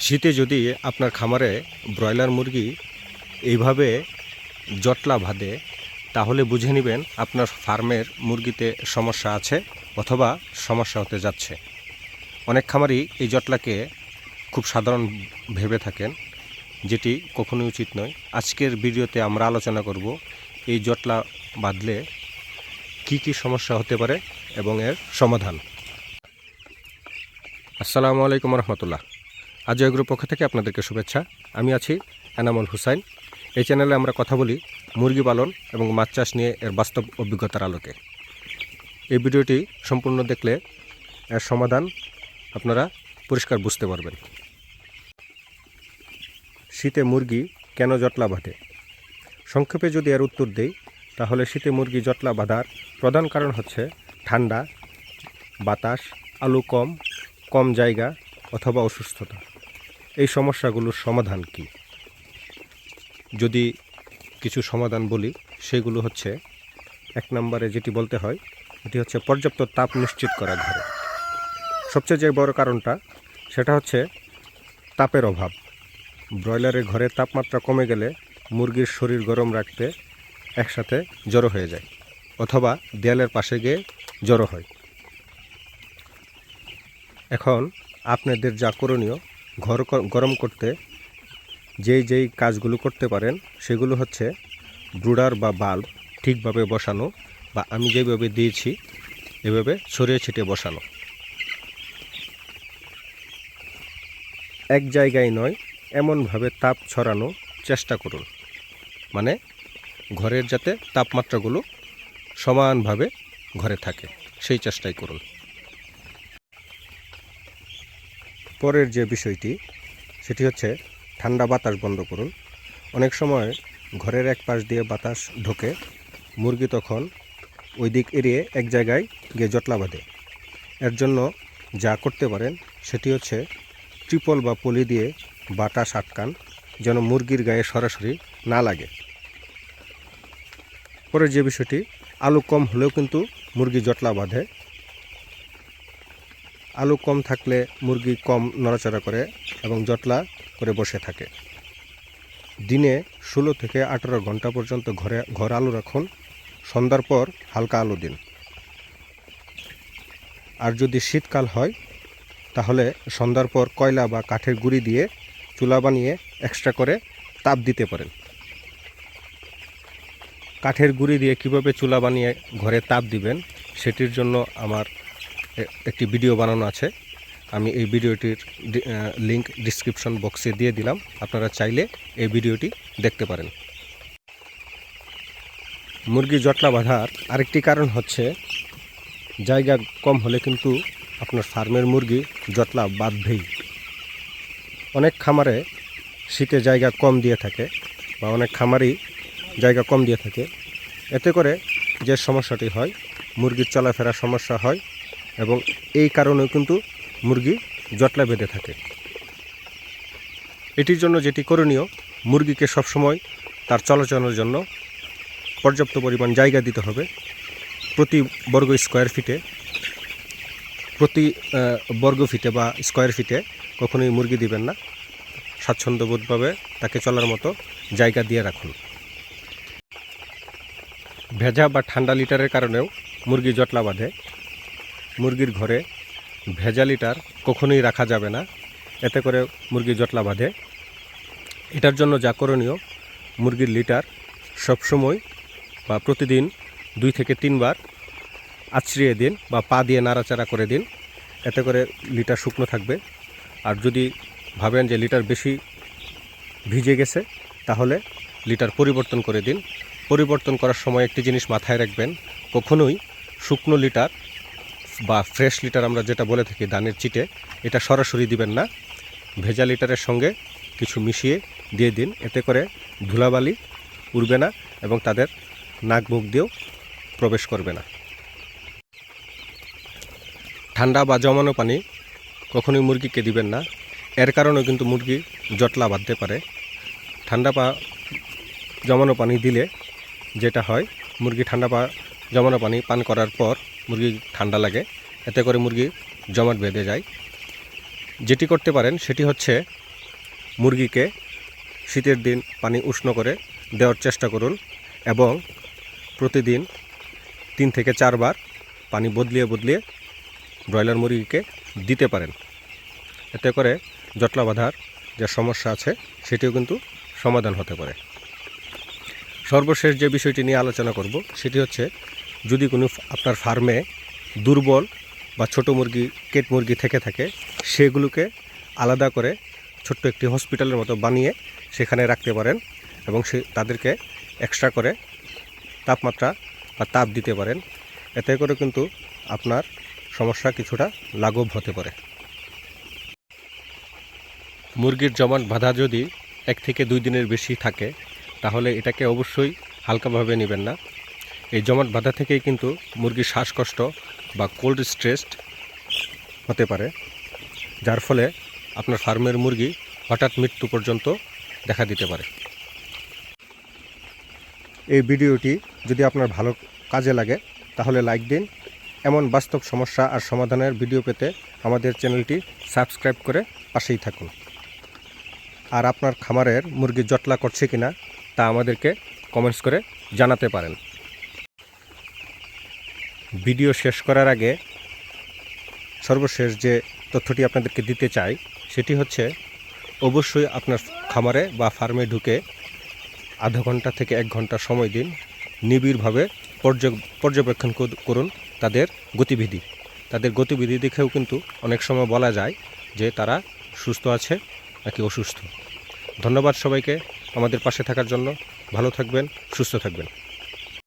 শীতে যদি আপনার খামারে ব্রয়লার মুরগি এইভাবে জটলা বাঁধে তাহলে বুঝে নেবেন আপনার ফার্মের মুরগিতে সমস্যা আছে অথবা সমস্যা হতে যাচ্ছে। অনেক খামারই এই জটলাকে খুব সাধারণ ভেবে থাকেন, যেটি কখনোই উচিত নয়। আজকের ভিডিওতে আমরা আলোচনা করব এই জটলা বাঁধলে কি কি সমস্যা হতে পারে এবং এর সমাধান। আসসালামু আলাইকুম রহমতুল্লাহ। আজ এগ্রোর পক্ষ থেকে আপনাদেরকে শুভেচ্ছা। আমি আছি এনামুল হুসাইন। এই চ্যানেলে আমরা কথা বলি মুরগি পালন এবং মাছ চাষ নিয়ে এর বাস্তব অভিজ্ঞতার আলোকে। এই ভিডিওটি সম্পূর্ণ দেখলে এর সমাধান আপনারা পরিষ্কার বুঝতে পারবেন। শীতে মুরগি কেন জটলা বাঁধে? সংক্ষেপে যদি এর উত্তর দেই তাহলে শীতে মুরগি জটলা বাঁধার প্রধান কারণ হচ্ছে ঠান্ডা, বাতাস, আলো কম জায়গা অথবা অসুস্থতা। এই সমস্যাগুলোর সমাধান কি? যদি কিছু সমাধান বলি সেগুলো হচ্ছে, এক নম্বরে যেটি বলতে হয় এটি হচ্ছে পর্যাপ্ত তাপ নিশ্চিত করা ঘরে। সবচেয়ে যে বড় কারণটা সেটা হচ্ছে তাপের অভাব। ব্রয়লারের ঘরে তাপমাত্রা কমে গেলে মুরগির শরীর গরম রাখতে একসাথে জড়ো হয়ে যায় অথবা দেয়ালের পাশে গিয়ে জড়ো হয়। এখন আপনাদের যা করণীয়, ঘর গরম করতে যেই কাজগুলো করতে পারেন সেগুলো হচ্ছে ব্রুডার বা বাল্ব ঠিকভাবে বসানো, বা আমি যেভাবে দিয়েছি এভাবে ছড়িয়ে ছিটিয়ে বসানো। এক জায়গায় নয়, এমনভাবে তাপ ছড়ানো চেষ্টা করুন, মানে ঘরের যাতে তাপমাত্রাগুলো সমানভাবে ঘরে থাকে সেই চেষ্টাই করুন। পরের যে বিষয়টি সেটি হচ্ছে ঠান্ডা বাতাস বন্ধ করুন। অনেক সময় ঘরের এক পাশ দিয়ে বাতাস ঢোকে, মুরগি তখন ওই দিক এড়িয়ে এক জায়গায় গিয়ে জটলা বাঁধে। এর জন্য যা করতে পারেন সেটি হচ্ছে ট্রিপল বা পলি দিয়ে বাতাস আটকান, যেন মুরগির গায়ে সরাসরি না লাগে। পরের যে বিষয়টি, আলো কম হলেও কিন্তু মুরগি জটলা বাঁধে। আলো কম থাকলে মুরগি কম নড়াচড়া করে এবং জটলা করে বসে থাকে। দিনে 16 থেকে 18 ঘন্টা পর্যন্ত ঘর আলো রাখুন, সন্ধ্যার পর হালকা আলো দিন। আর যদি শীতকাল হয় তাহলে সন্ধ্যার পর কয়লা বা কাঠের গুঁড়ি দিয়ে চুলা বানিয়ে এক্সট্রা করে তাপ দিতে পারেন। কাঠের গুঁড়ি দিয়ে কিভাবে চুলা বানিয়ে ঘরে তাপ দিবেন সেটির জন্য আমার একটি ভিডিও বানানো আছে। আমি এই ভিডিওটির লিংক ডিসক্রিপশন বক্সে দিয়ে দিলাম, আপনারা চাইলে এই ভিডিওটি দেখতে পারেন। মুরগি জটলা বাঁধার আরেকটি কারণ হচ্ছে জায়গা কম হলে কিন্তু আপনার ফার্মের মুরগি জটলা বাঁধবেই। অনেক খামারে শীতে জায়গা কম দিয়ে থাকে, বা অনেক খামারই জায়গা কম দিয়ে থাকে। এতে করে যে সমস্যাটি হয়, মুরগির চলাফেরার সমস্যা হয় এবং এই কারণেও কিন্তু মুরগি জটলা বেঁধে থাকে। এটির জন্য যেটি করণীয়, মুরগিকে সবসময় তার চলাচলের জন্য পর্যাপ্ত পরিমাণ জায়গা দিতে হবে। প্রতি বর্গ ফিটে বা স্কোয়ার ফিটে কখনোই মুরগি দিবেন না। স্বাচ্ছন্দ্যবোধভাবে তাকে চলার মতো জায়গা দিয়ে রাখুন। ভেজা বা ঠান্ডা লিটারের কারণেও মুরগি জটলা বাঁধে। মুরগির ঘরে ভেজা লিটার কখনোই রাখা যাবে না, এতে করে মুরগি জটলা বাঁধে। এটার জন্য যা করণীয়, মুরগির লিটার সবসময় বা প্রতিদিন 2 থেকে 3 বার আছড়িয়ে দিন বা পা দিয়ে নাড়াচাড়া করে দিন, এতে করে লিটার শুকনো থাকবে। আর যদি ভাবেন যে লিটার বেশি ভিজে গেছে তাহলে লিটার পরিবর্তন করে দিন। পরিবর্তন করার সময় একটি জিনিস মাথায় রাখবেন, কখনোই শুকনো লিটার বা ফ্রেশ লিটার আমরা যেটা বলে থাকি ধানের চিটে, এটা সরাসরি দিবেন না। ভেজা লিটারের সঙ্গে কিছু মিশিয়ে দিয়ে দিন, এতে করে ধুলাবালি উড়বে না এবং তাদের নাক মুখ দিয়েও প্রবেশ করবে না। ঠান্ডা বা জমানো পানি কখনোই মুরগিকে দিবেন না, এর কারণেও কিন্তু মুরগি জটলা বাঁধতে পারে। ঠান্ডা বা জমানো পানি দিলে যেটা হয়, মুরগি ঠান্ডা বা জমানো পানি পান করার পর মুরগি ঠান্ডা লাগে, এতে করে মুরগি জমাট বেঁধে যায়। যেটি করতে পারেন সেটি হচ্ছে মুরগিকে শীতের দিন পানি উষ্ণ করে দেওয়ার চেষ্টা করুন এবং প্রতিদিন 3 থেকে 4 বার পানি বদলিয়ে বদলিয়ে ব্রয়লার মুরগিকে দিতে পারেন। এতে করে জটলা বাঁধার যে সমস্যা আছে সেটিও কিন্তু সমাধান হতে পারে। সর্বশেষ যে বিষয়টি নিয়ে আলোচনা করব সেটি হচ্ছে, যদি কোনো আপনার ফার্মে দুর্বল বা ছোট মুরগি, কেট মুরগি থেকে থাকে, সেগুলোকে আলাদা করে ছোট্ট একটি হসপিটালের মতো বানিয়ে সেখানে রাখতে পারেন এবং তাদেরকে এক্সট্রা করে তাপমাত্রা বা তাপ দিতে পারেন। এতে করে কিন্তু আপনার সমস্যা কিছুটা লাঘব হতে পারে। মুরগির জমাট বাঁধা যদি 1 থেকে 2 দিনের বেশি থাকে তাহলে এটাকে অবশ্যই হালকাভাবে নেবেন না। এই জমাট বাঁধা থেকেই কিন্তু মুরগির শ্বাসকষ্ট বা কোল্ড স্ট্রেসড হতে পারে, যার ফলে আপনার ফার্মের মুরগি হঠাৎ মৃত্যু পর্যন্ত দেখা দিতে পারে। এই ভিডিওটি যদি আপনার ভালো কাজে লাগে তাহলে লাইক দিন। এমন বাস্তব সমস্যা আর সমাধানের ভিডিও পেতে আমাদের চ্যানেলটি সাবস্ক্রাইব করে পাশেই থাকুন। আর আপনার খামারের মুরগি জটলা করছে কিনা তা আমাদেরকে কমেন্টস করে জানাতে পারেন। ভিডিও শেষ করার আগে সর্বশেষ যে তথ্যটি আপনাদেরকে দিতে চাই সেটি হচ্ছে, অবশ্যই আপনার খামারে বা ফার্মে ঢুকে আধা ঘন্টা থেকে 1 ঘন্টা সময় দিন। নিবিড়ভাবে পর্যবেক্ষণ করুন তাদের গতিবিধি। তাদের গতিবিধি দেখেও কিন্তু অনেক সময় বলা যায় যে তারা সুস্থ আছে নাকি অসুস্থ। ধন্যবাদ সবাইকে আমাদের পাশে থাকার জন্য। ভালো থাকবেন, সুস্থ থাকবেন।